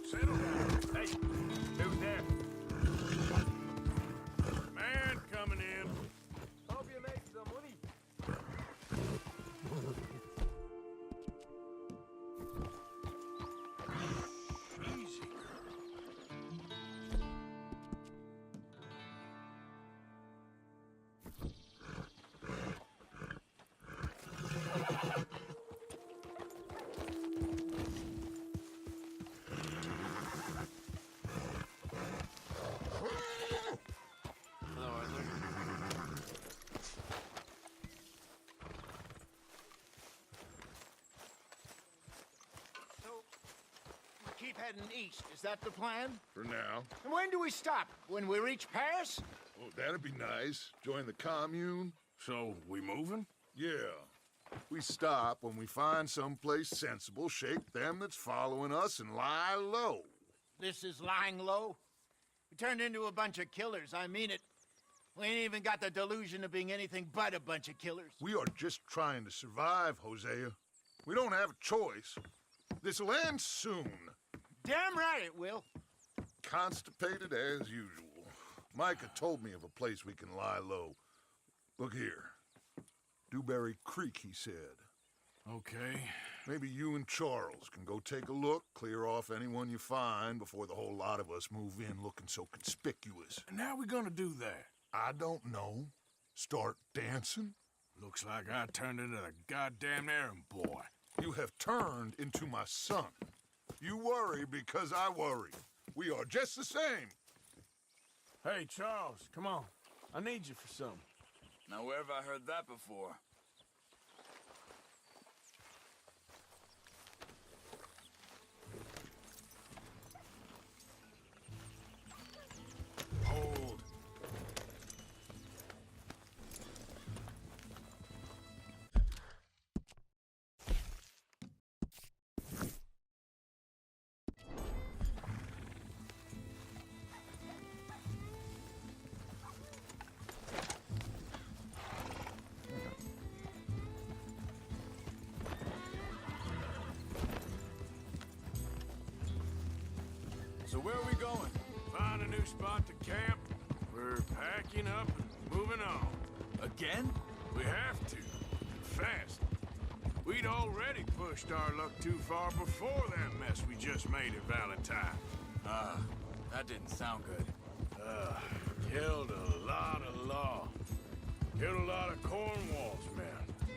Settle down. Hey, who's there? Man coming in. Hope you make some money. Easy, Keep heading east. Is that the plan? For now. And when do we stop? When we reach Paris? Oh, that'd be nice. Join the commune. So, we moving? Yeah. We stop when we find someplace sensible, shake them that's following us, and lie low. This is lying low? We turned into a bunch of killers, I mean it. We ain't even got the delusion of being anything but a bunch of killers. We are just trying to survive, Hosea. We don't have a choice. This'll end soon. Damn right it will. Constipated as usual. Micah told me of a place we can lie low. Look here. Dewberry Creek, he said. Okay. Maybe you and Charles can go take a look, clear off anyone you find before the whole lot of us move in looking so conspicuous. And how we gonna do that? I don't know. Start dancing? Looks like I turned into the goddamn errand boy. You have turned into my son. You worry because I worry. We are just the same. Hey, Charles, come on. I need you for something. Now, where have I heard that before? Hold. So where are we going? Find a new spot to camp. We're packing up and moving on. Again? We have to. Fast. We'd already pushed our luck too far before that mess we just made at Valentine. That didn't sound good. Killed a lot of law. Killed a lot of Cornwall's men.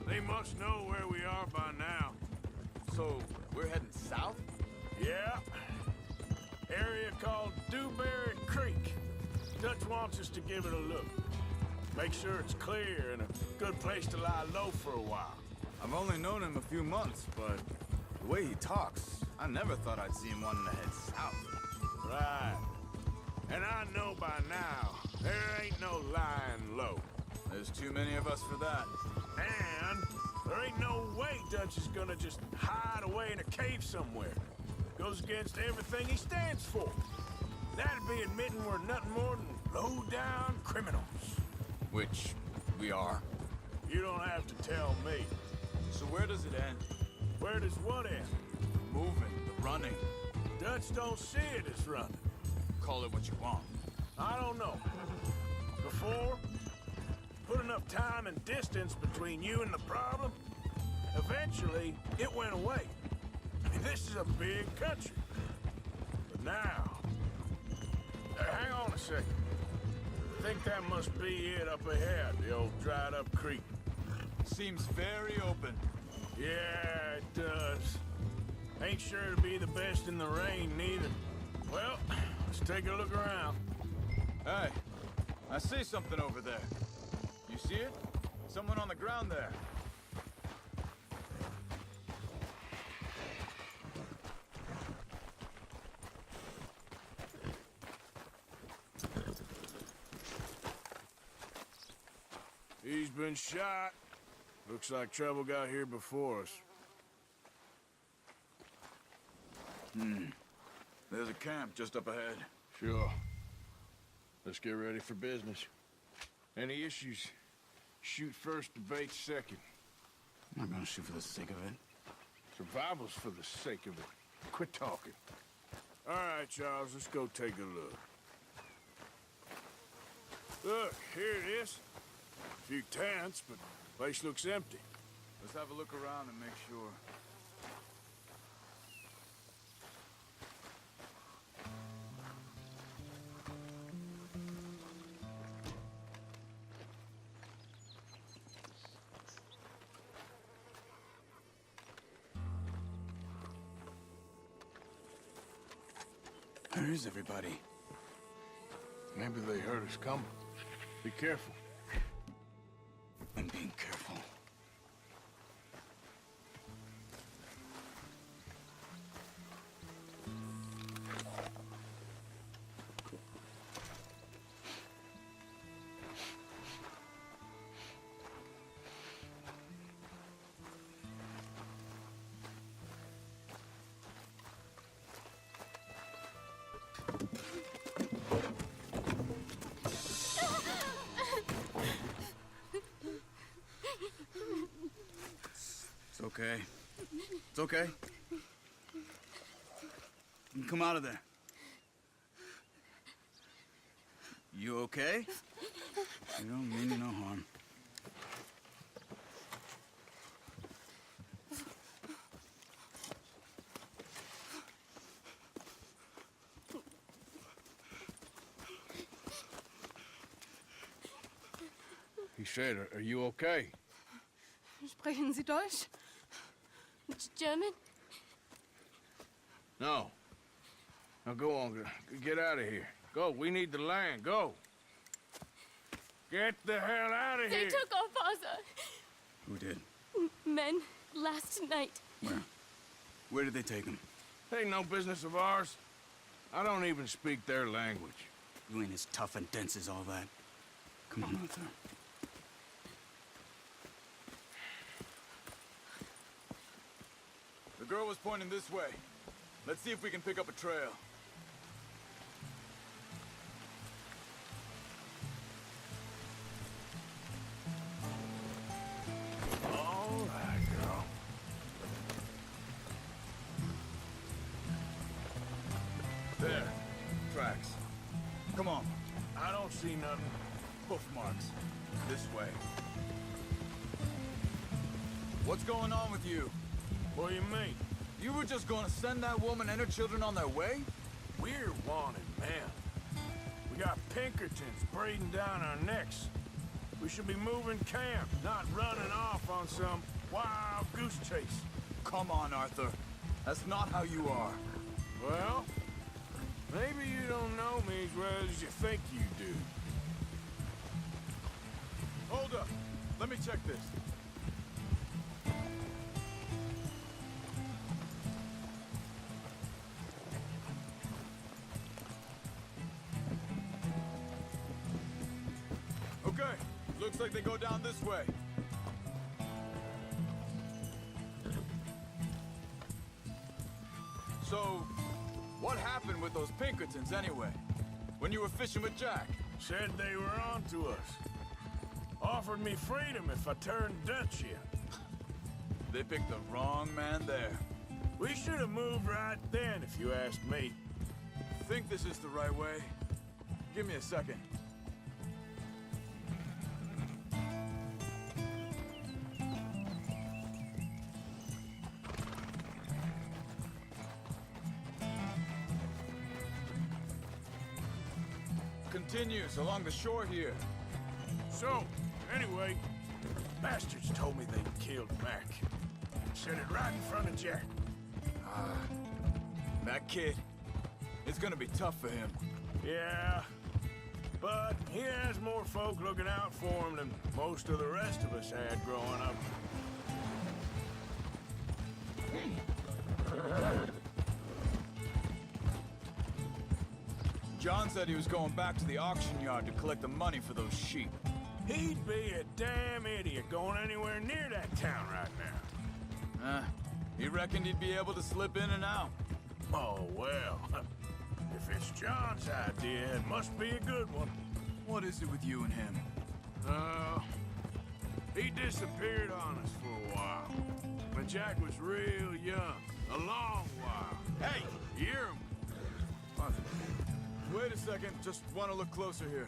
They must know where we are by now. So, we're heading south? Yeah. Area called Dewberry Creek. Dutch wants us to give it a look. Make sure it's clear and a good place to lie low for a while. I've only known him a few months, but the way he talks, I never thought I'd see him wanting to head south. Right. And I know by now, there ain't no lying low. There's too many of us for that. And there ain't no way Dutch is gonna just hide away in a cave somewhere. Goes against everything he stands for. That'd be admitting we're nothing more than low-down criminals. Which we are. You don't have to tell me. So where does it end? Where does what end? Moving, the running. Dutch don't see it as running. Call it what you want. I don't know. Before, put enough time and distance between you and the problem, eventually it went away. I mean, this is a big country. But now... hang on a second. I think that must be it up ahead, the old dried-up creek. Seems very open. Yeah, it does. Ain't sure to be the best in the rain, neither. Well, let's take a look around. Hey, I see something over there. You see it? Someone on the ground there. He's been shot. Looks like trouble got here before us. There's a camp just up ahead. Sure. Let's get ready for business. Any issues? Shoot first, debate second. I'm not gonna shoot for the sake of it. Survival's for the sake of it. Quit talking. All right, Charles, let's go take a look. Look, here it is. A few tents, but the place looks empty. Let's have a look around and make sure. Where is everybody? Maybe they heard us coming. Be careful. I'm being careful. It's okay. It's okay. You can come out of there. You okay? You don't mean you no harm. He said, are you okay? Sprechen Sie Deutsch? German? No. Now go on, get out of here. Go, we need the land, go. Get the hell out of They here. took our father. Who did? Men last night. Where? Where did they take him? Ain't no business of ours. I don't even speak their language. You ain't as tough and dense as all that. Come on, Arthur. The girl was pointing this way. Let's see if we can pick up a trail. All right, girl. There. Tracks. Come on. I don't see nothing. Hoof marks. This way. What's going on with you? What do you mean? You were just gonna send that woman and her children on their way? We're wanted, man. We got Pinkertons breathing down our necks. We should be moving camp, not running off on some wild goose chase. Come on, Arthur. That's not how you are. Well, maybe you don't know me as well as you think you do. Hold up. Let me check this. Okay. Looks like they go down this way. So, what happened with those Pinkertons anyway? When you were fishing with Jack? Said they were on to us. Offered me freedom if I turned Dutch in. They picked the wrong man there. We should have moved right then, if you asked me. Think this is the right way? Give me a second. Continues along the shore here. So, anyway, bastards told me they killed Mac. Said it right in front of Jack. That kid, it's gonna be tough for him. Yeah, but he has more folk looking out for him than most of the rest of us had growing up. John said he was going back to the auction yard to collect the money for those sheep. He'd be a damn idiot going anywhere near that town right now. He reckoned he'd be able to slip in and out. Oh, well. If it's John's idea, it must be a good one. What is it with you and him? He disappeared on us for a while. When Jack was real young. A long while. Hey, you hear him? Wait a second, just want to look closer here.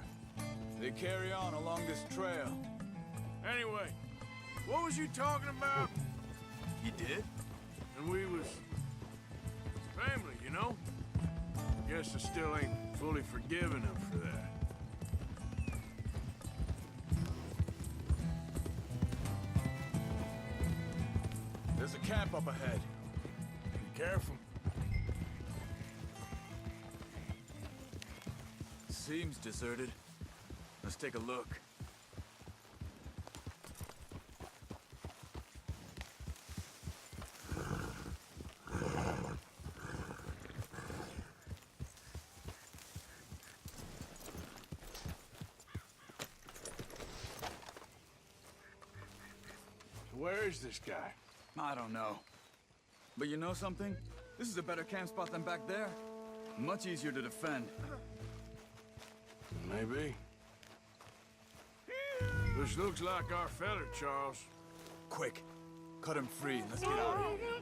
They carry on along this trail. Anyway, what was you talking about? He did? And we was family, you know? Guess I still ain't fully forgiven him for that. There's a camp up ahead. Be careful. Seems deserted. Let's take a look. Where is this guy? I don't know. But you know something? This is a better camp spot than back there. Much easier to defend. Maybe. This looks like our fella, Charles. Quick, cut him free and let's get out of here.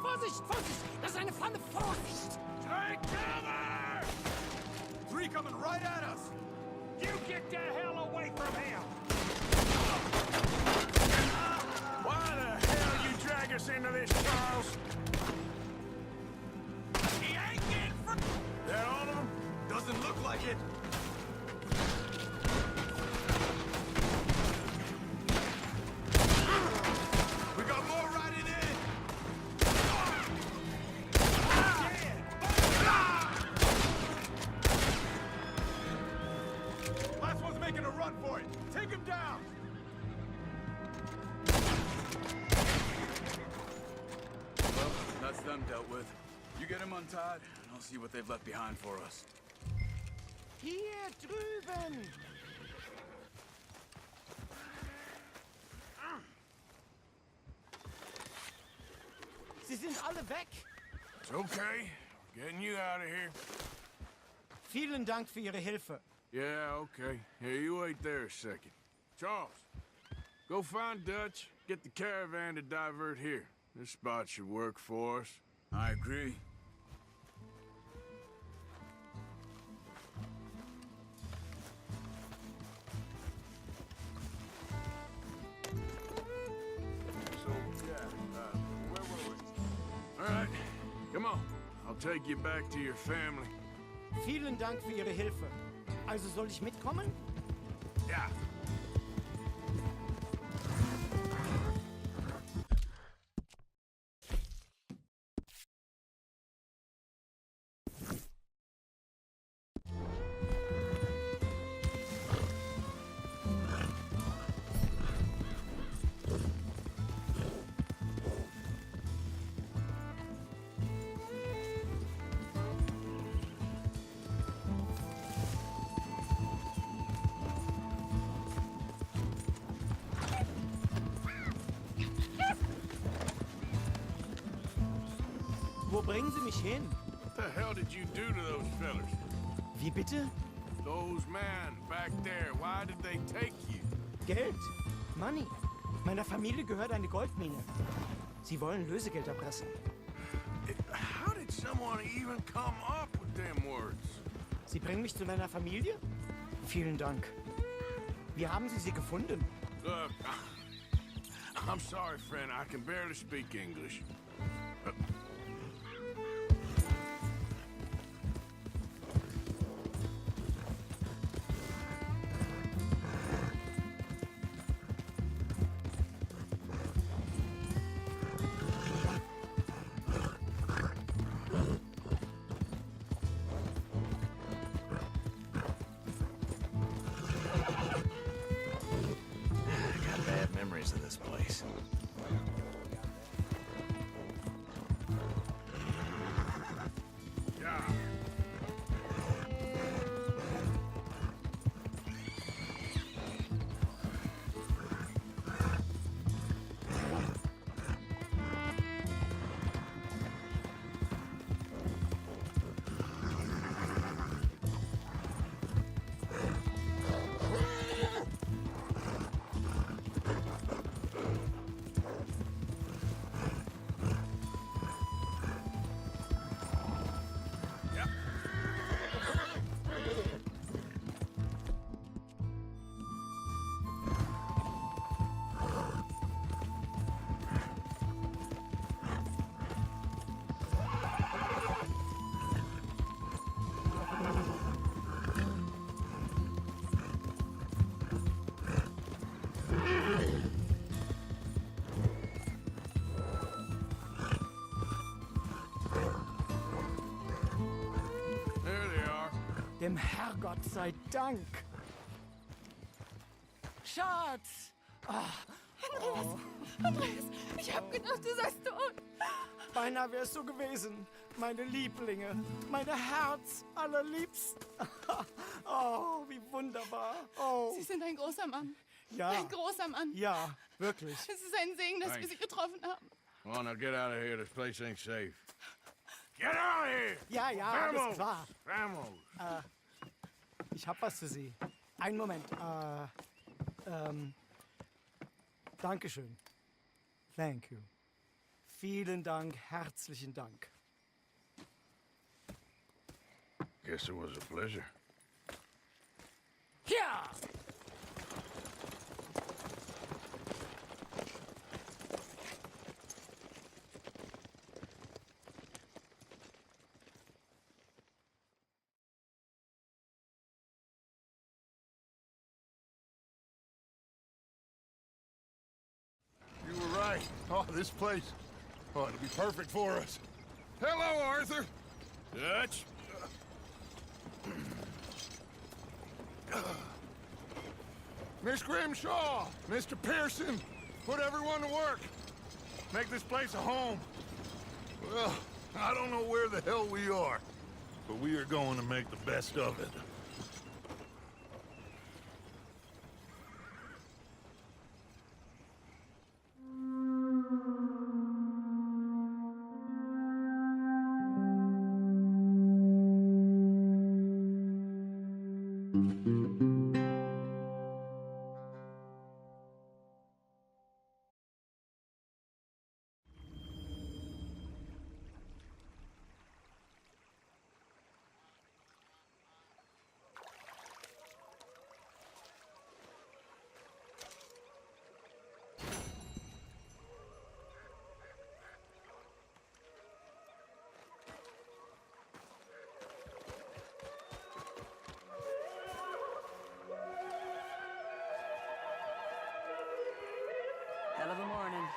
Vorsicht, Vorsicht! Das ist eine Falle! Vorsicht! Take cover! Three coming right at us! You get the hell away from him! Why the hell you drag us into this, Charles? He ain't getting for... That all of them? Doesn't look like it. We got more riding in. Last one's making a run for it. Take him down. Well, that's them dealt with. You get him untied, and I'll see what they've left behind for us. Hier drüben! Sie sind alle weg! It's okay. We're getting you out of here. Vielen Dank für Ihre Hilfe. Yeah, okay. Here, you wait there a second. Charles, go find Dutch, get the caravan to divert here. This spot should work for us. I agree. So, yeah, where were we? All right, come on. I'll take you back to your family. Vielen Dank für Ihre Hilfe. Also soll ich mitkommen? Yeah. Wo bringen Sie mich hin? What the hell did you do to those fellas? Wie bitte? Those men back there, why did they take you? Geld. Money. Meiner Familie gehört eine Goldmine. Sie wollen Lösegeld erpressen. How did someone even come up with them words? Sie bringen mich zu meiner Familie? Vielen Dank. Wie haben Sie sie gefunden? Look, I'm sorry, friend. I can barely speak English. Of this place. Dem Herrgott sei Dank. Schatz! Andreas, ich hab gedacht, du seist tot. Beinahe wär's so gewesen. Meine Lieblinge, meine Herz allerliebsten. Oh, wie wunderbar. Oh, Sie sind ein großer Mann. ja. Ein großer Mann. Ja, wirklich. Es ist ein Segen, dass wir Sie getroffen haben. Come on, now get out of here. This place ain't safe. Get out of here! Ja, ja, alles klar. Vamos! Ich hab was für Sie. Einen Moment. Dankeschön. Thank you. Vielen Dank, herzlichen Dank. Guess it was a pleasure. Ja! You were right. Oh, this place. Oh, it'll be perfect for us. Hello, Arthur. Dutch? Miss Grimshaw, Mr. Pearson, put everyone to work. Make this place a home. Well, I don't know where the hell we are, but we are going to make the best of it. Hell of a morning.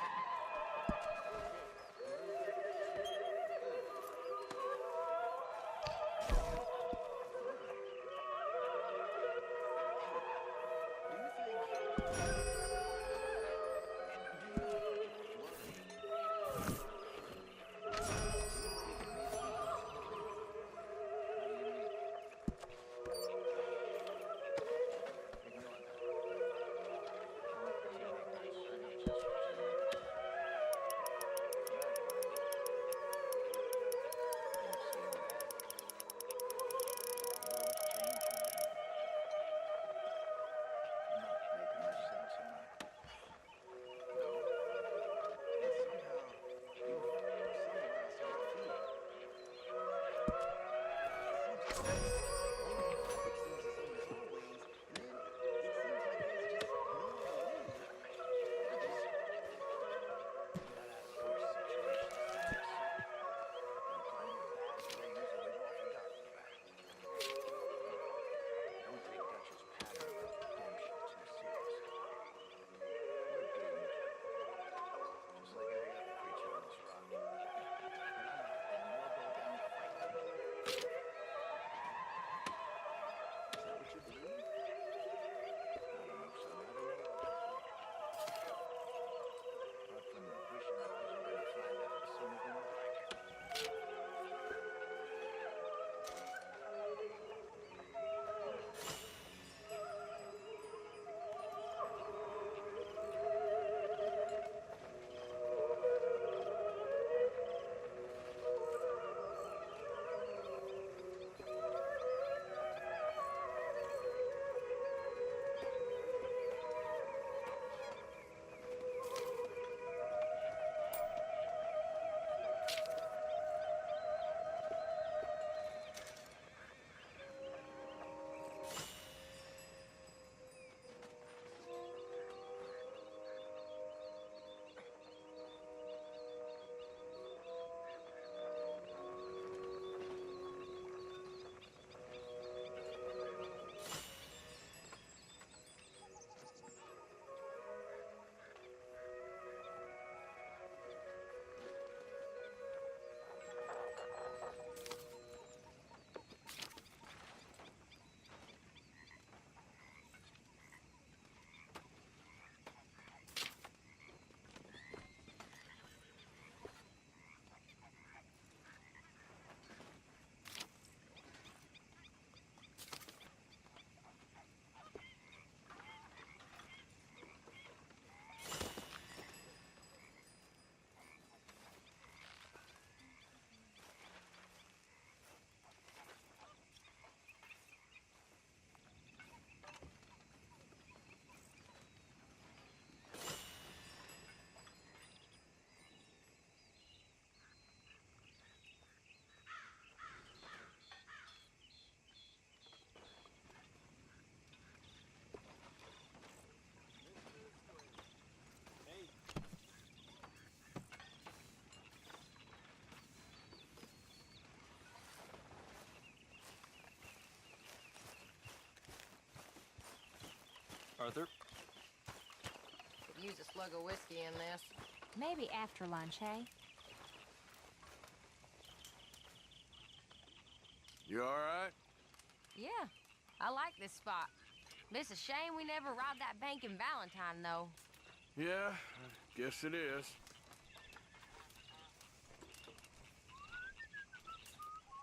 Arthur? Could use a slug of whiskey in this. Maybe after lunch, hey? You all right? Yeah, I like this spot. It's a shame we never robbed that bank in Valentine, though. Yeah, I guess it is.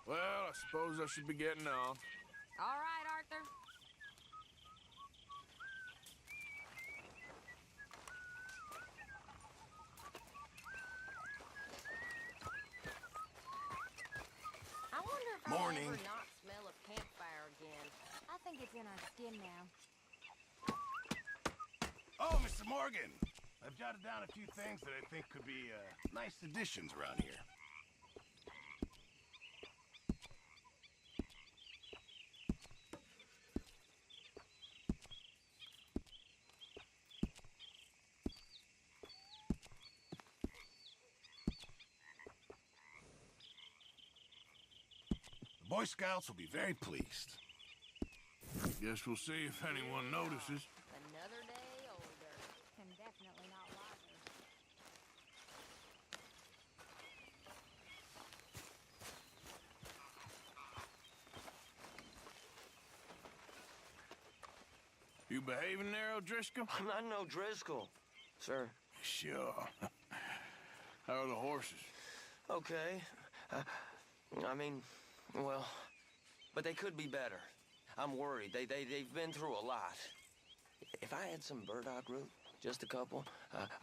Well, I suppose I should be getting off. All right, Arthur. I wonder if I'll Morning. ever not smell a campfire again. I think it's in our skin now. Oh, Mr. Morgan! I've jotted down a few things that I think could be nice additions around here. The Boy Scouts will be very pleased. Guess we'll see if anyone notices. Another day older. And definitely not wiser. You behaving there, O'Driscoll? I'm not no Driscoll, sir. Sure. How are the horses? Okay. I mean, well, but they could be better. I'm worried. They've been through a lot. If I had some burdock root, just a couple,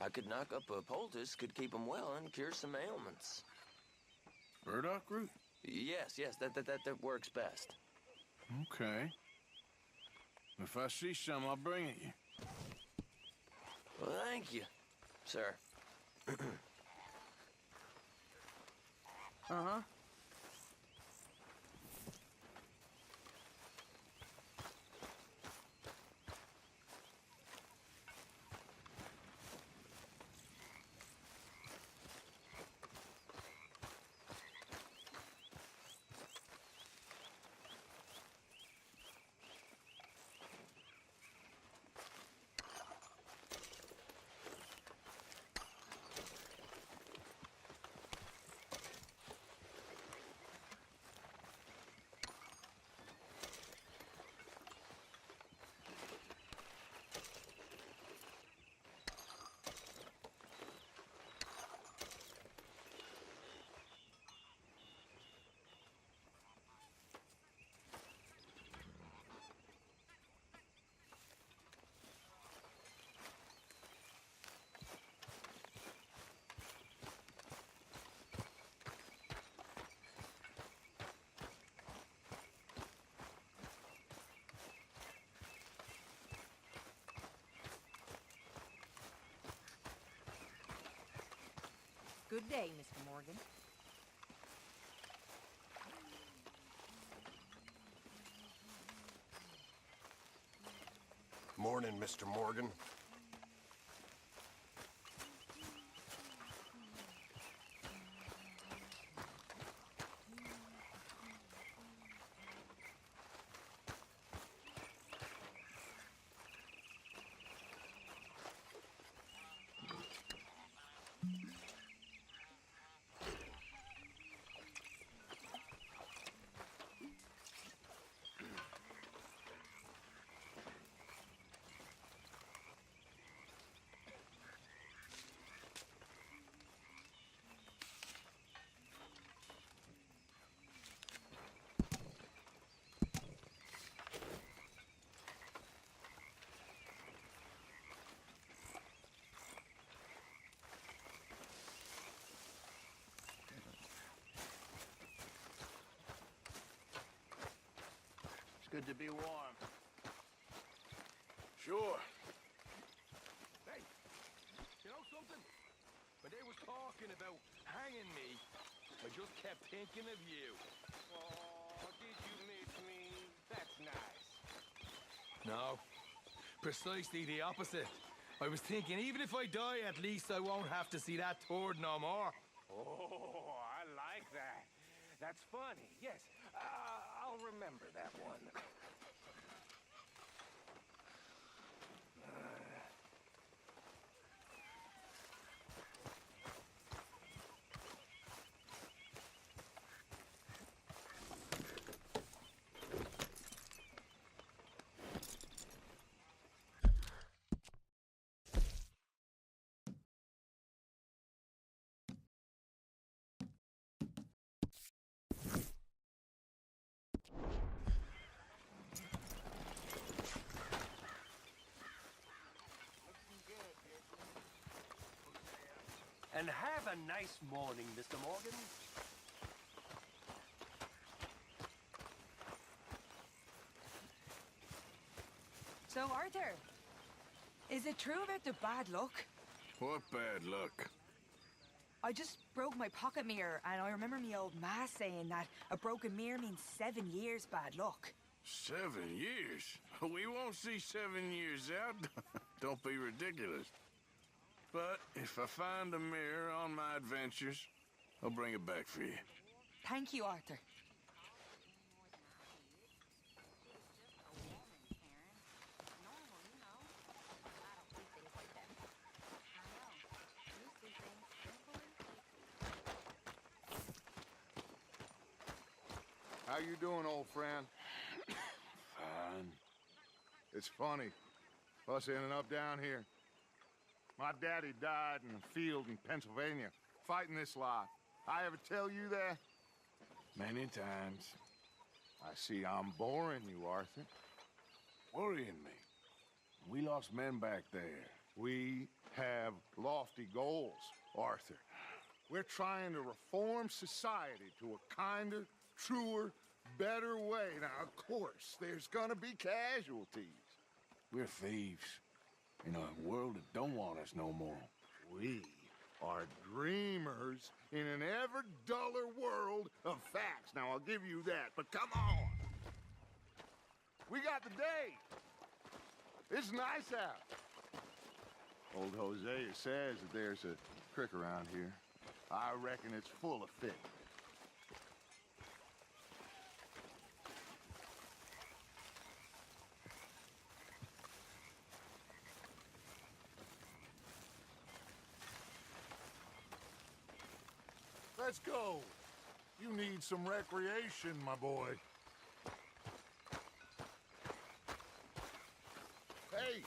I could knock up a poultice, could keep them well, and cure some ailments. Burdock root? Yes, that works best. Okay. If I see some, I'll bring it you. Well, thank you, sir. Uh-huh. Good day, Mr. Morgan. Morning, Mr. Morgan. Good to be warm. Sure. Hey, you know something? When they was talking about hanging me, I just kept thinking of you. Oh, did you miss me? That's nice. No, precisely the opposite. I was thinking, even if I die, at least I won't have to see that turd no more. Oh, I like that. That's funny. Yes, I'll remember that one. And have a nice morning, Mr. Morgan. So, Arthur, is it true about the bad luck? What bad luck? I just broke my pocket mirror, and I remember me old ma saying that a broken mirror means 7 years bad luck. 7 years? We won't see 7 years out. Don't be ridiculous. But if I find a mirror on my adventures, I'll bring it back for you. Thank you, Arthur. How you doing, old friend? Fine. It's funny, us ending up down here. My daddy died in a field in Pennsylvania, fighting this lot. I ever tell you that? Many times. I see I'm boring you, Arthur. Worrying me. We lost men back there. We have lofty goals, Arthur. We're trying to reform society to a kinder, truer, better way. Now, of course, there's gonna be casualties. We're thieves. In a world that don't want us no more. We are dreamers in an ever duller world of facts. Now, I'll give you that, but come on. We got the day. It's nice out. Old Hosea says that there's a creek around here. I reckon it's full of fish. Let's go. You need some recreation, my boy. Hey,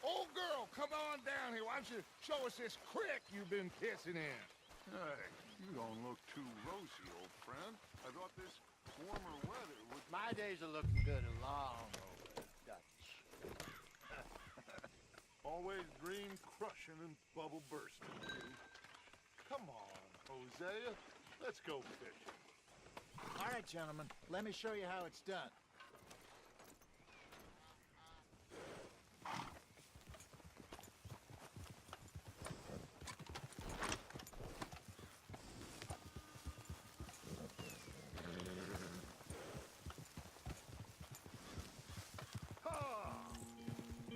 old girl, come on down here. Why don't you show us this creek you've been pissing in? Hey, you don't look too rosy, old friend. I thought this warmer weather would... My days are looking good and long over, Dutch. Always dream crushing and bubble bursting, dude. Come on, Hosea. Let's go fishing. All right, gentlemen. Let me show you how it's done.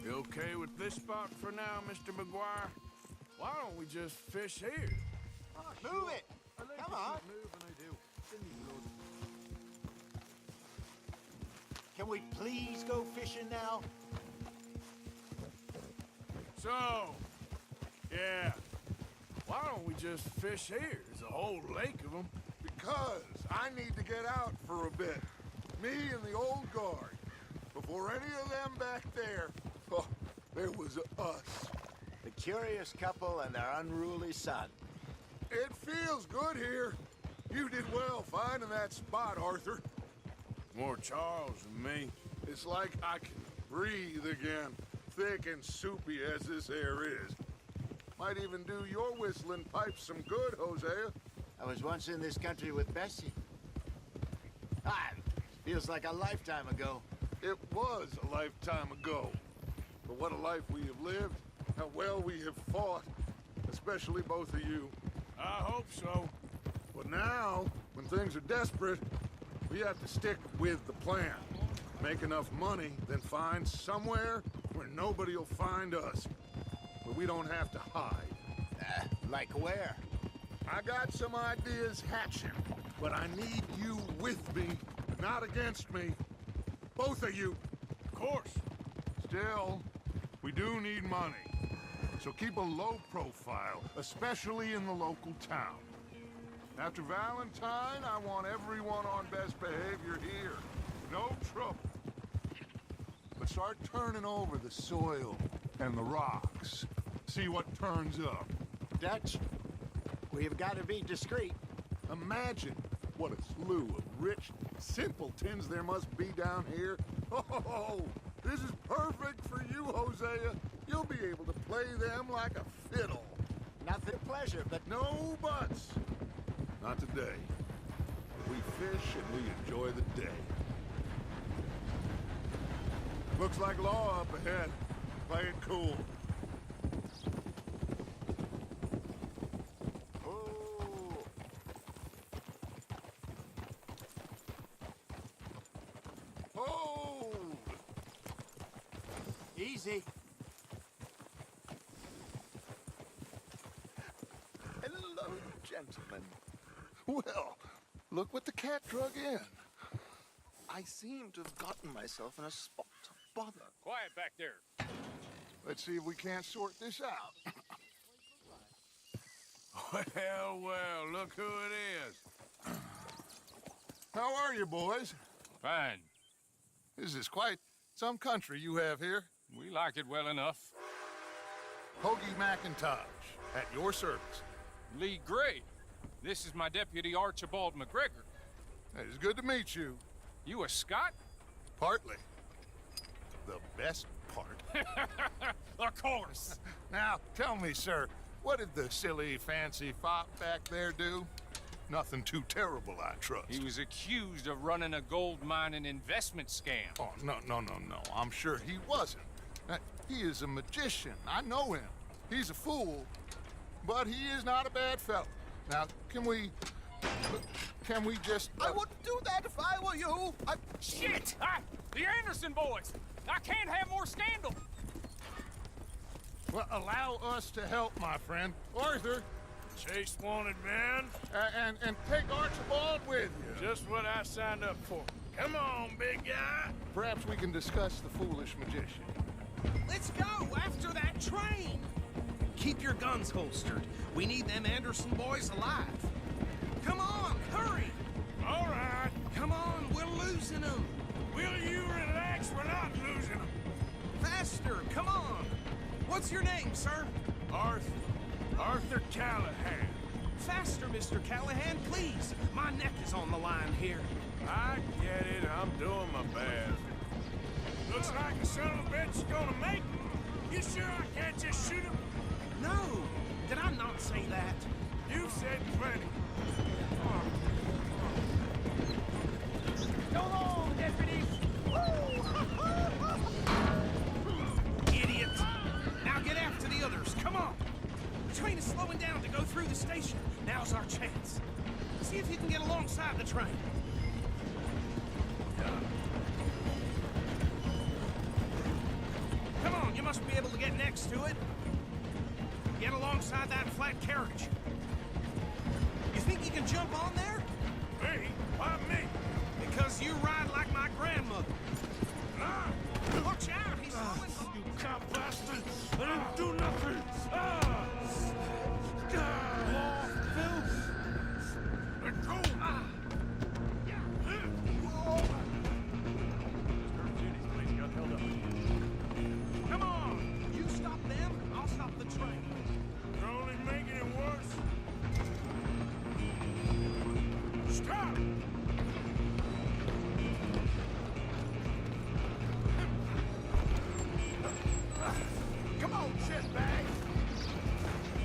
You okay with this spot for now, Mr. McGuire? Why don't we just fish here? Move it! Come on! Can we please go fishing now? So, yeah, why don't we just fish here? There's a whole lake of them. Because I need to get out for a bit. Me and the old guard. Before any of them back there, oh, there was us. The curious couple and their unruly son. It feels good here. You did well finding that spot, Arthur. More Charles than me. It's like I can breathe again, thick and soupy as this air is. Might even do your whistling pipes some good, Hosea. I was once in this country with Bessie. Feels like a lifetime ago. It was a lifetime ago. But what a life we have lived, how well we have fought, especially both of you. I hope so. But now, when things are desperate, we have to stick with the plan. Make enough money, then find somewhere where nobody will find us. Where we don't have to hide. Like where? I got some ideas hatching, but I need you with me, not against me. Both of you. Of course. Still, we do need money. So keep a low profile, especially in the local town. After Valentine, I want everyone on best behavior here. No trouble. But start turning over the soil and the rocks. See what turns up. Dutch, we've got to be discreet. Imagine what a slew of rich simpletons there must be down here. Oh, this is perfect for you, Hosea. You'll be able to play them like a fiddle. Nothing pleasure, but No buts. Not today. We fish and we enjoy the day. Looks like law up ahead. Play it cool. Hold! easy. Hello, gentlemen. Well, look what the cat drug in. I seem to have gotten myself in a spot to bother. Quiet back there. Let's see if we can't sort this out. Well, well, look who it is. How are you, boys? Fine. This is quite some country you have here. We like it well enough. Hoagie McIntosh, at your service. Lee Gray. This is my deputy Archibald McGregor. It's good to meet you. You a Scot? Partly. The best part. Of course. Now, tell me, sir, what did the silly, fancy fop back there do? Nothing too terrible, I trust. He was accused of running a gold mining investment scam. Oh, no. I'm sure he wasn't. He is a magician. I know him. He's a fool, but he is not a bad fellow. Now, can we just... I wouldn't do that if I were you. Shit! The Anderson boys! I can't have more scandal! Well, allow us to help, my friend. Arthur, Chase wanted man. and take Archibald with you. Just what I signed up for. Come on, big guy. Perhaps we can discuss the foolish magician. Let's go after that train. Keep your guns holstered. We need them Anderson boys alive. Come on, hurry. All right. Come on, we're losing them. Will you relax? We're not losing them. Faster, come on. What's your name, sir? Arthur Callahan. Faster, Mr. Callahan, please. My neck is on the line here. I get it. I'm doing my best. Looks like the son of a bitch is gonna make it. You sure I can't just shoot him? No, did I not say that? You've said plenty. Go on, deputies! Idiots! Now get after the others, come on! The train is slowing down to go through the station. Now's our chance. See if you can get alongside the train. Come on, you must be able to get next to it. Get alongside that flat carriage. You think you can jump on there? Me? Why me? Because you ride like my grandmother. Ah! Watch out, he's slowing. You cop bastard! I didn't do nothing! Ah! Let go! Come on! You stop them, I'll stop the train. You're only making it worse. Stop! Come on, shitbag!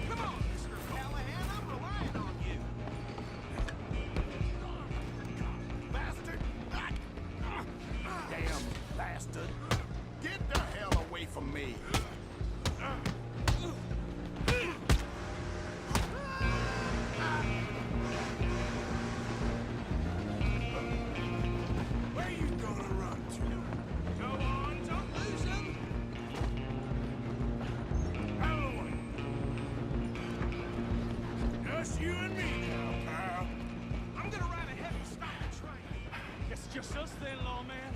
Come on, Mr. Callahan, I'm relying on you. Bastard! Damn bastard! Get the hell away from me! Where you gonna run to? Go on, don't lose him! Halloween! Just you and me now, pal. I'm gonna ride ahead and stop the train. It's just us then, lawman.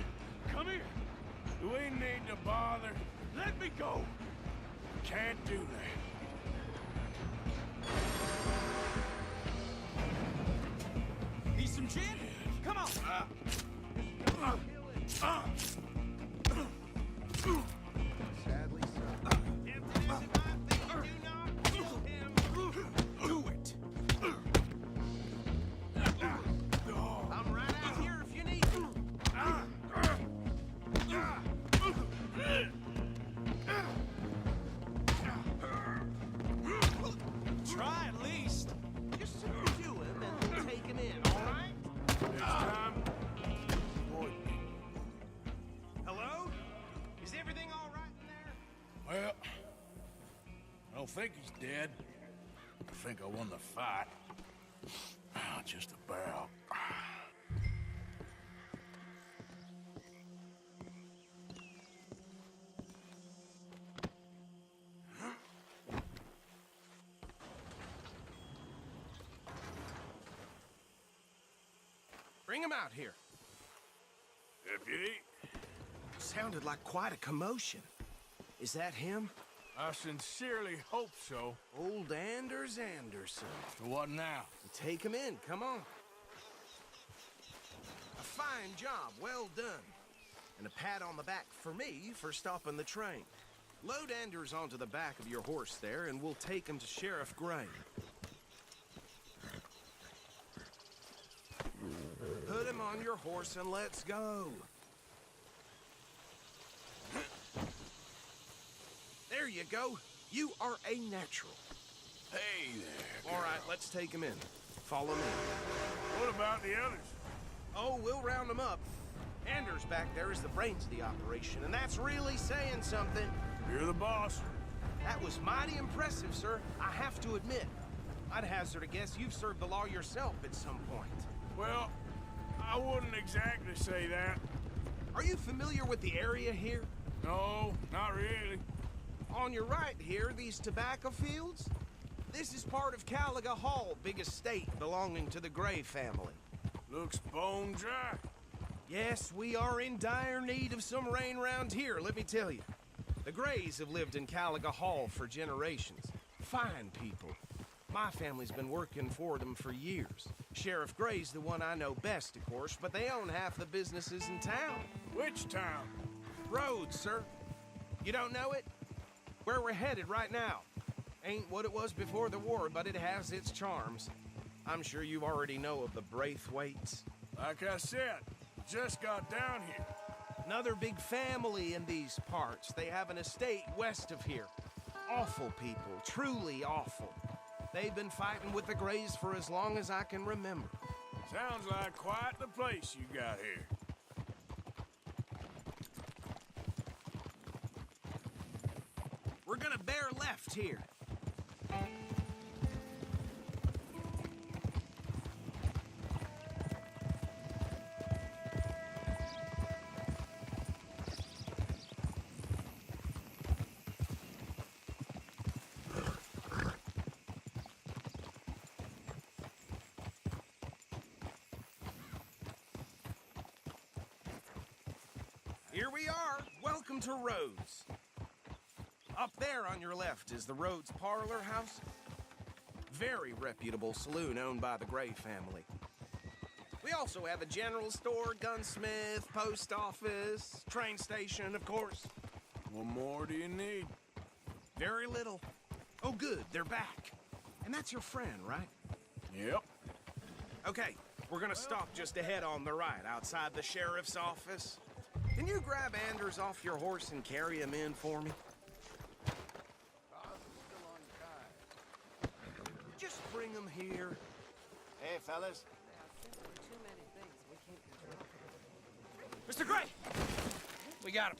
Come here. Do we need to bother? Let me go. Can't do that. Need some gin? Come on! Sadly, so. If it isn't my thing, do not kill him. Do it. I'm right out here if you need me. think he's dead. I think I won the fight. Just about. Bring him out here. Deputy? Sounded like quite a commotion. Is that him? I sincerely hope so. Old Anders Anderson. What now? Take him in, come on. A fine job, well done. And a pat on the back for me for stopping the train. Load Anders onto the back of your horse there, and we'll take him to Sheriff Gray. Put him on your horse and let's go. There you go. You are a natural. Hey there. All right, let's take him in. Follow me. What about the others? Oh, we'll round them up. Anders back there is the brains of the operation, and that's really saying something. You're the boss. That was mighty impressive, sir. I have to admit. I'd hazard a guess you've served the law yourself at some point. Well, I wouldn't exactly say that. Are you familiar with the area here? No, not really. On your right here, these tobacco fields? This is part of Caliga Hall, big estate belonging to the Gray family. Looks bone dry. Yes, we are in dire need of some rain round here, let me tell you. The Grays have lived in Caliga Hall for generations. Fine people. My family's been working for them for years. Sheriff Gray's the one I know best, of course, but they own half the businesses in town. Which town? Rhodes, sir. You don't know it? Where we're headed right now. Ain't what it was before the war, but it has its charms. I'm sure you already know of the Braithwaites. Like I said, just got down here. Another big family in these parts. They have an estate west of here. Awful people, truly awful. They've been fighting with the Grays for as long as I can remember. Sounds like quite the place you got here. We're gonna bear left here. Here we are. Welcome to Rhodes. Up there on your left is the Rhodes Parlor House. Very reputable saloon owned by the Gray family. We also have a general store, gunsmith, post office, train station, of course. What more do you need? Very little. Oh, good, they're back. And that's your friend, right? Yep. Okay, we're gonna stop just ahead on the right, outside the sheriff's office. Can you grab Anders off your horse and carry him in for me? Just bring him here. Hey, fellas. Mr. Gray! We got him.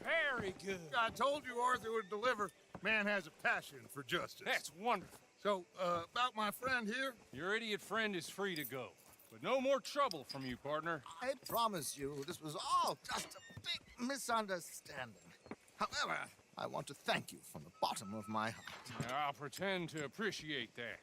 Very good. I told you Arthur would deliver. Man has a passion for justice. That's wonderful. So, about my friend here? Your idiot friend is free to go. But no more trouble from you, partner. I promise you, this was all just a big misunderstanding. However, I want to thank you from the bottom of my heart. I'll pretend to appreciate that.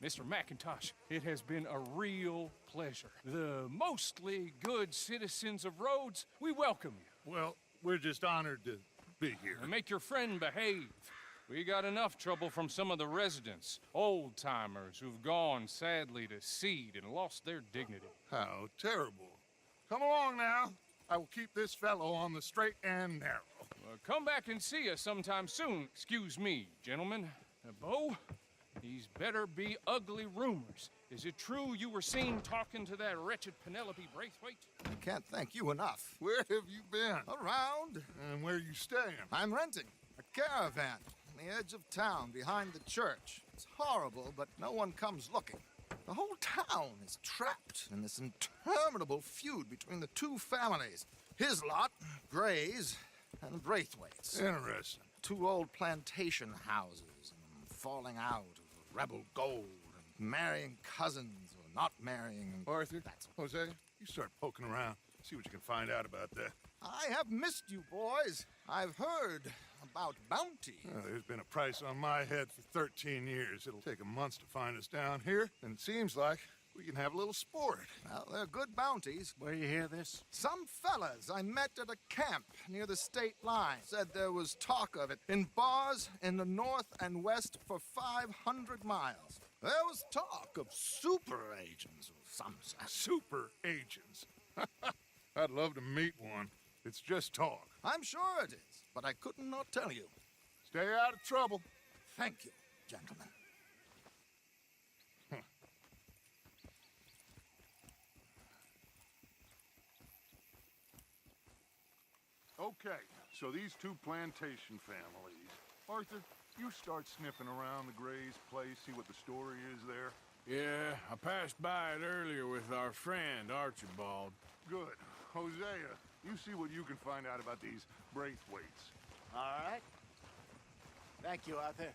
Mr. McIntosh, it has been a real pleasure. The mostly good citizens of Rhodes, we welcome you. Well, we're just honored to be here. And make your friend behave. We got enough trouble from some of the residents, old-timers who've gone, sadly, to seed and lost their dignity. How terrible. Come along now. I will keep this fellow on the straight and narrow. Come back and see us sometime soon. Excuse me, gentlemen. Bo, these better be ugly rumors. Is it true you were seen talking to that wretched Penelope Braithwaite? I can't thank you enough. Where have you been? Around. And where are you staying? I'm renting a caravan on the edge of town behind the church. It's horrible, but no one comes looking. The whole town is trapped in this interminable feud between the two families. His lot, Gray's, and Braithwaite's. Interesting. Two old plantation houses in falling out over rebel gold and marrying cousins or not marrying. And Arthur, Jose, you start poking around. See what you can find out about that. I have missed you, boys. I've heard about bounty. There's been a price on my head for 13 years. It'll take a month to find us down here, and it seems like we can have a little sport. Well, they're good bounties. Where you hear this? Some fellas I met at a camp near the state line said there was talk of it in bars in the north and west for 500 miles. There was talk of super agents or some such. Super agents. I'd love to meet one. It's just talk. I'm sure it is, but I couldn't not tell you. Stay out of trouble. Thank you, gentlemen. Okay, so these two plantation families. Arthur, you start sniffing around the Gray's place, see what the story is there. Yeah, I passed by it earlier with our friend, Archibald. Good. Hosea, you see what you can find out about these Braithwaites. All right. Thank you, Arthur.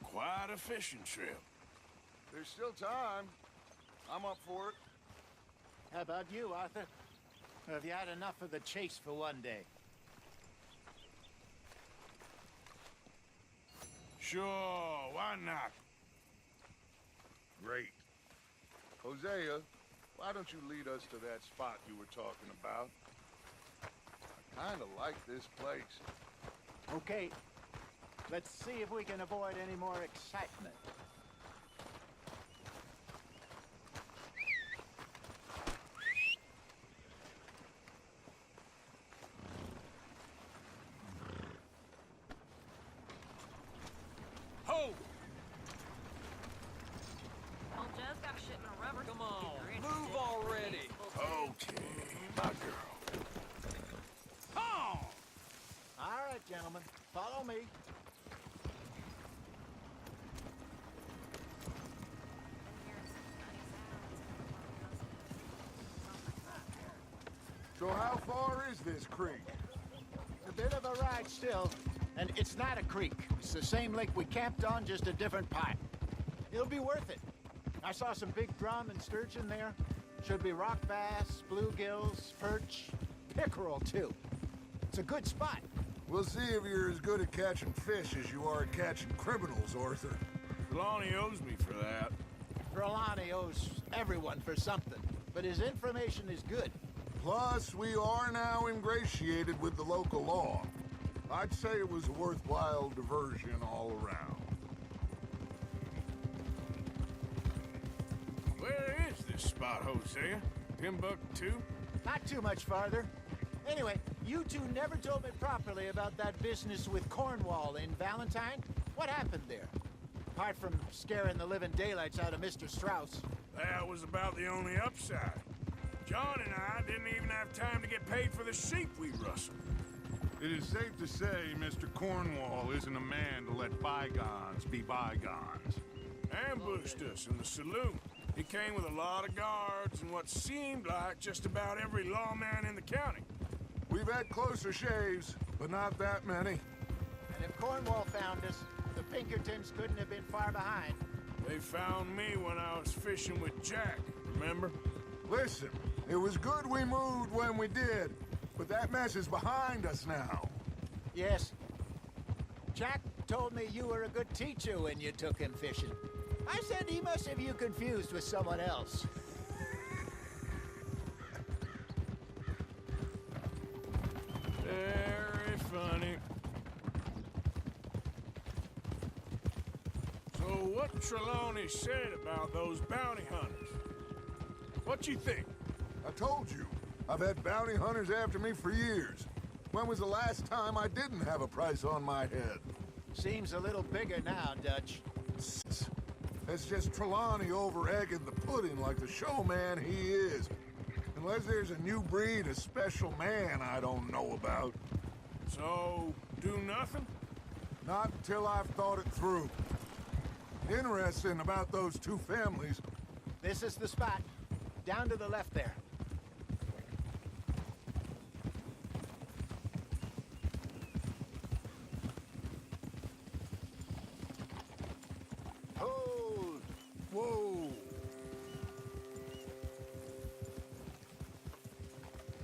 Quite a fishing trip. There's still time. I'm up for it. How about you, Arthur? Have you had enough of the chase for one day? Sure, why not? Great. Hosea, why don't you lead us to that spot you were talking about? I kind of like this place. Okay. Let's see if we can avoid any more excitement. Ho! Old Joe's got a shipment of rubber. Come on, move already. Okay, my girl. All right, gentlemen. Follow me. So how far is this creek? It's a bit of a ride still, and it's not a creek. It's the same lake we camped on, just a different pipe. It'll be worth it. I saw some big drum and sturgeon there. Should be rock bass, bluegills, perch, pickerel, too. It's a good spot. We'll see if you're as good at catching fish as you are at catching criminals, Arthur. Trelawney owes me for that. Trelawney owes everyone for something, but his information is good. Plus, we are now ingratiated with the local law. I'd say it was a worthwhile diversion all around. Where is this spot, Hosea? Timbuktu? Not too much farther. Anyway, you two never told me properly about that business with Cornwall in Valentine. What happened there? Apart from scaring the living daylights out of Mr. Strauss. That was about the only upside. John and I didn't even have time to get paid for the sheep we rustled. It is safe to say Mr. Cornwall isn't a man to let bygones be bygones. Ambushed us in the saloon. He came with a lot of guards and what seemed like just about every lawman in the county. We've had closer shaves, but not that many. And if Cornwall found us, the Pinkertons couldn't have been far behind. They found me when I was fishing with Jack, remember? Listen, it was good we moved when we did, but that mess is behind us now. Yes. Jack told me you were a good teacher when you took him fishing. I said he must have you confused with someone else. Very funny. So what Trelawney said about those bounty hunters? What you think? I told you, I've had bounty hunters after me for years. When was the last time I didn't have a price on my head? Seems a little bigger now, Dutch. It's just Trelawney over-egging the pudding like the showman he is. Unless there's a new breed of special man I don't know about. So, do nothing? Not until I've thought it through. Interesting about those two families. This is the spot. Down to the left there.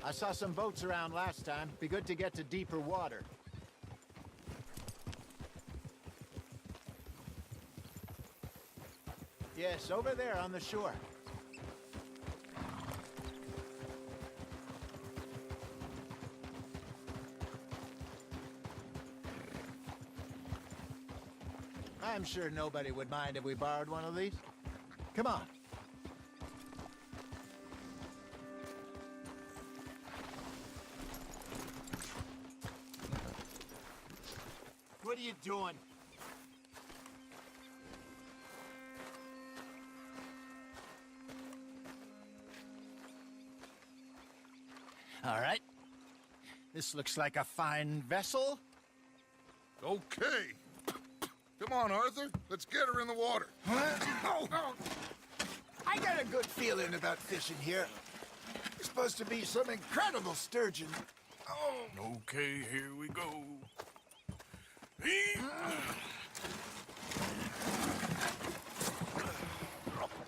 I saw some boats around last time. Be good to get to deeper water. Yes, over there on the shore. I'm sure nobody would mind if we borrowed one of these. Come on. What are you doing? All right. This looks like a fine vessel. Okay. Come on, Arthur. Let's get her in the water. Oh. I got a good feeling about fishing here. It's supposed to be some incredible sturgeon. Oh. Okay, here we go.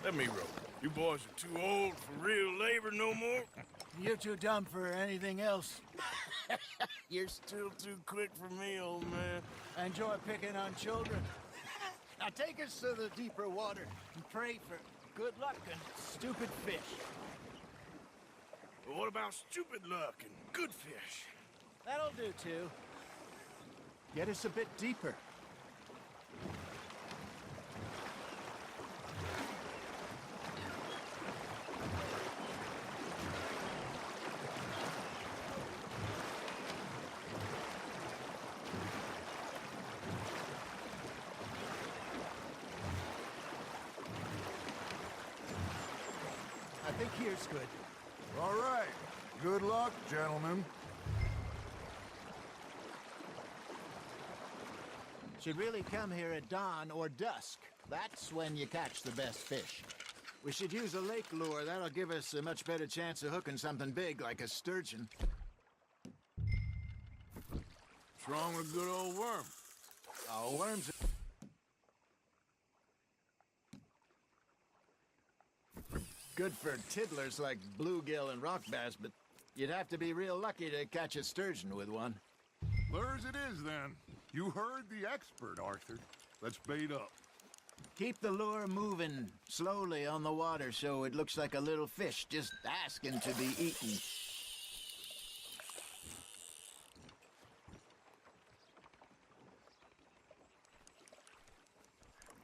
Let me row. You boys are too old for real labor no more. You're too dumb for anything else. You're still too quick for me, old man. I enjoy picking on children. Now take us to the deeper water and pray for good luck and stupid fish. But what about stupid luck and good fish? That'll do, too. Get us a bit deeper. I think here's good. All right. Good luck, gentlemen. Should really come here at dawn or dusk. That's when you catch the best fish. We should use a lake lure. That'll give us a much better chance of hooking something big like a sturgeon. What's wrong with a good old worm? Oh, worms. Good for tiddlers like bluegill and rock bass, but you'd have to be real lucky to catch a sturgeon with one. Lures it is, then. You heard the expert, Arthur. Let's bait up. Keep the lure moving slowly on the water so it looks like a little fish just asking to be eaten.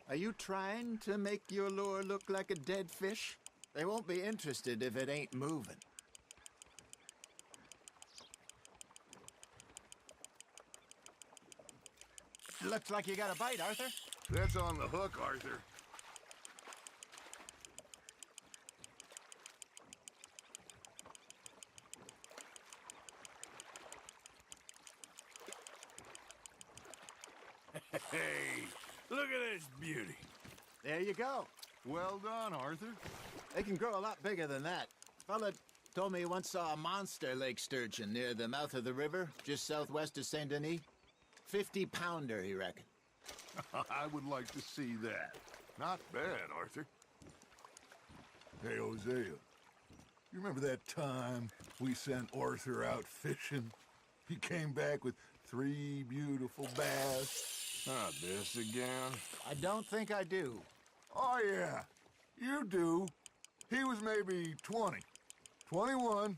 Are you trying to make your lure look like a dead fish? They won't be interested if it ain't moving. Looks like you got a bite, Arthur. That's on the hook, Arthur. Hey, look at this beauty. There you go. Well done, Arthur. They can grow a lot bigger than that. Fella told me he once saw a monster lake sturgeon near the mouth of the river, just southwest of Saint Denis. 50-pounder, he reckoned. I would like to see that. Not bad, Arthur. Hey, Hosea. You remember that time we sent Arthur out fishing? He came back with 3 beautiful bass. Not this again. I don't think I do. Oh, yeah. You do. He was maybe 20. 21.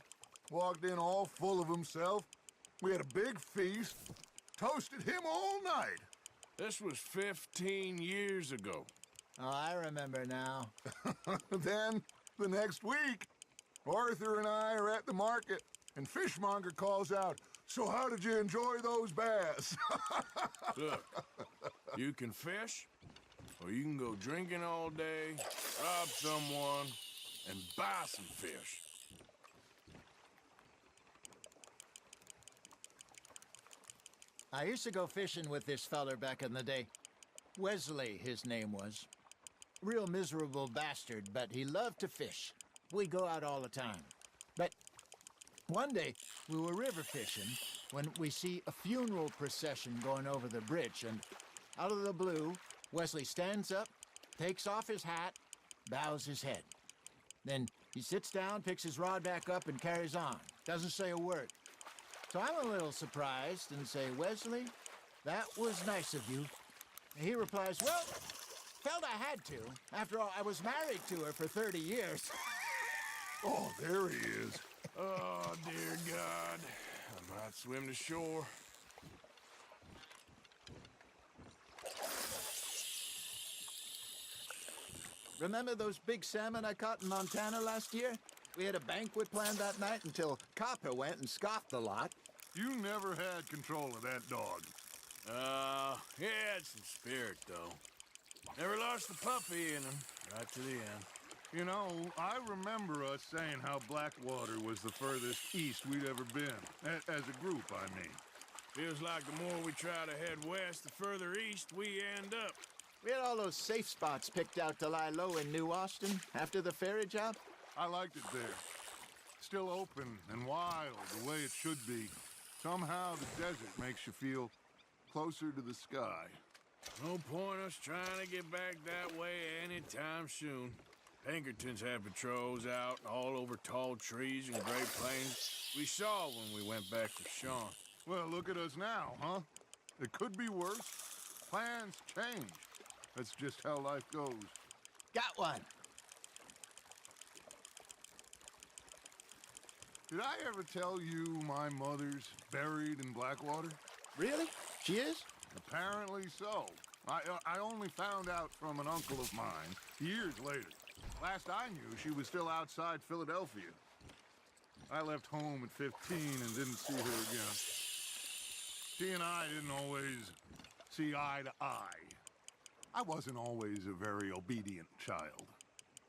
Walked in all full of himself. We had a big feast. Toasted him all night. This was 15 years ago. Oh, I remember now. Then, the next week, Arthur and I are at the market, and Fishmonger calls out, "So how did you enjoy those bass?" Look, you can fish, or you can go drinking all day, rob someone, and buy some fish. I used to go fishing with this feller back in the day. Wesley, his name was. Real miserable bastard, but he loved to fish. We'd go out all the time. But one day, we were river fishing when we see a funeral procession going over the bridge, and out of the blue, Wesley stands up, takes off his hat, bows his head. Then he sits down, picks his rod back up, and carries on. Doesn't say a word. So I'm a little surprised and say, Wesley, that was nice of you. And he replies, well, felt I had to. After all, I was married to her for 30 years. Oh, there he is. Oh, dear God. I might swim to shore. Remember those big salmon I caught in Montana last year? We had a banquet planned that night until Copper went and scoffed the lot. You never had control of that dog. He had some spirit, though. Never lost the puppy in him, right to the end. You know, I remember us saying how Blackwater was the furthest east we'd ever been. As a group, I mean. Feels like the more we try to head west, the further east we end up. We had all those safe spots picked out to lie low in New Austin after the ferry job. I liked it there. Still open and wild, the way it should be. Somehow the desert makes you feel closer to the sky. No point us trying to get back that way anytime soon. Pinkertons had patrols out all over tall trees and Great Plains. We saw when we went back to Sean. Well, look at us now, huh? It could be worse. Plans change. That's just how life goes. Got one. Did I ever tell you my mother's buried in Blackwater? Really? She is? Apparently so. I only found out from an uncle of mine years later. Last I knew, she was still outside Philadelphia. I left home at 15 and didn't see her again. She and I didn't always see eye to eye. I wasn't always a very obedient child.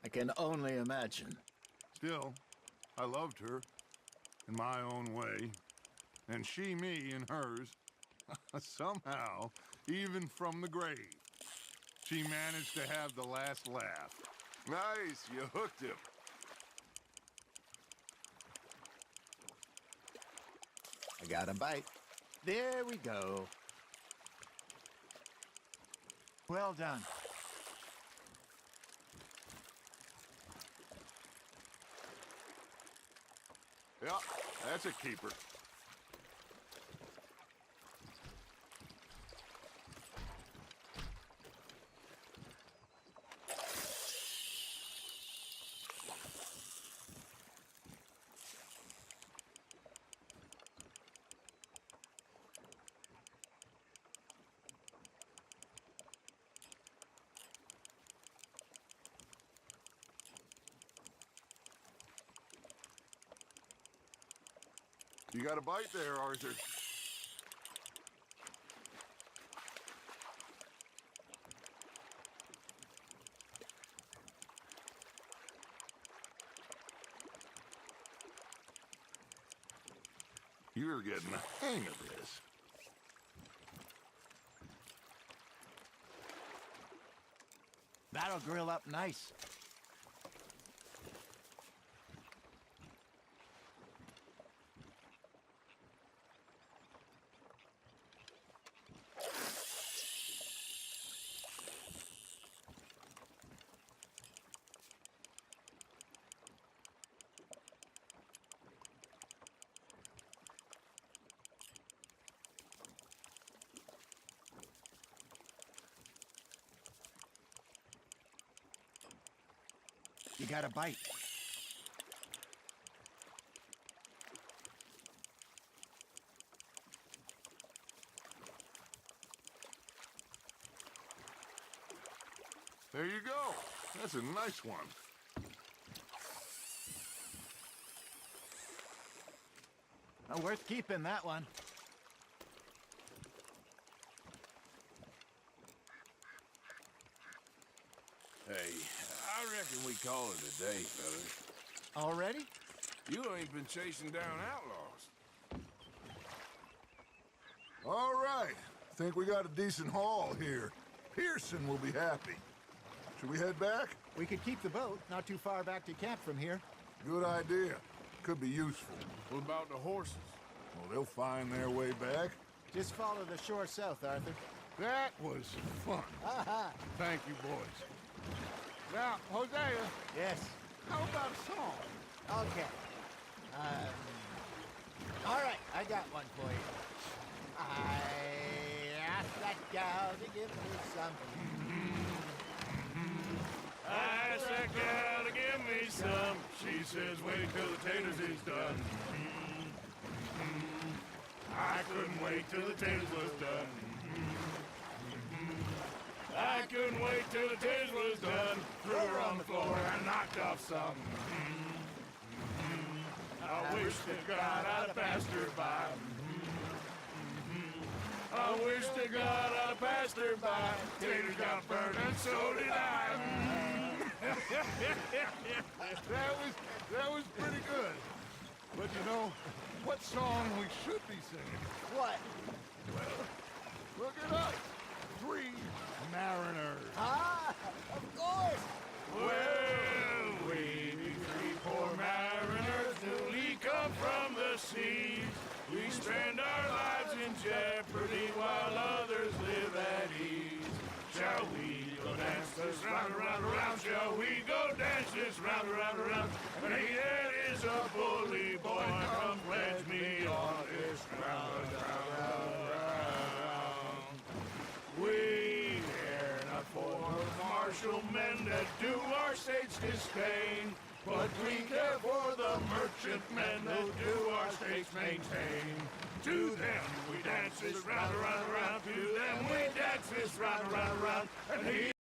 I can only imagine. Still, I loved her in my own way, and she me in hers. Somehow, even from the grave, she managed to have the last laugh. Nice, you hooked him. I got a bite. There we go. Well done. Yeah, that's a keeper. You got a bite there, Arthur. You're getting the hang of this. That'll grill up nice. You got a bite. There you go. That's a nice one. Well, worth keeping, that one. Hey, I reckon we call it a day, fellas. Already? You ain't been chasing down outlaws. All right. Think we got a decent haul here. Pearson will be happy. Should we head back? We could keep the boat not too far back to camp from here. Good idea. Could be useful. What about the horses? Well, they'll find their way back. Just follow the shore south, Arthur. That was fun. Aha! Thank you, boys. Now, Hosea. Yes. How about a song? Okay. All right, I got one for you. I asked that gal to give me some. I asked that gal to give me some. She says, wait till the taters is done. I couldn't wait till the taters was done. I couldn't wait till the taters was done. Threw her on the floor and knocked off some. I wish to God I'd have passed her by. I wish to God I'd have passed her by. Taters got burned and so did I. That was pretty good. But you know, what song we should be singing? What? Well, look it up. Three Mariners. Ah, of course. Well, we be three poor mariners, newly come from the seas. We spend our lives in jeopardy while others live at ease. Shall we go dance this round, around, around? Shall we go dance this round, around, around? And he that is a bully boy, come pledge me on this round, round, round. We care not for martial men that do our state's disdain, but we care for the merchantmen that do our states maintain. To them we dance this round, around, around. To them we dance this round, around, around. And he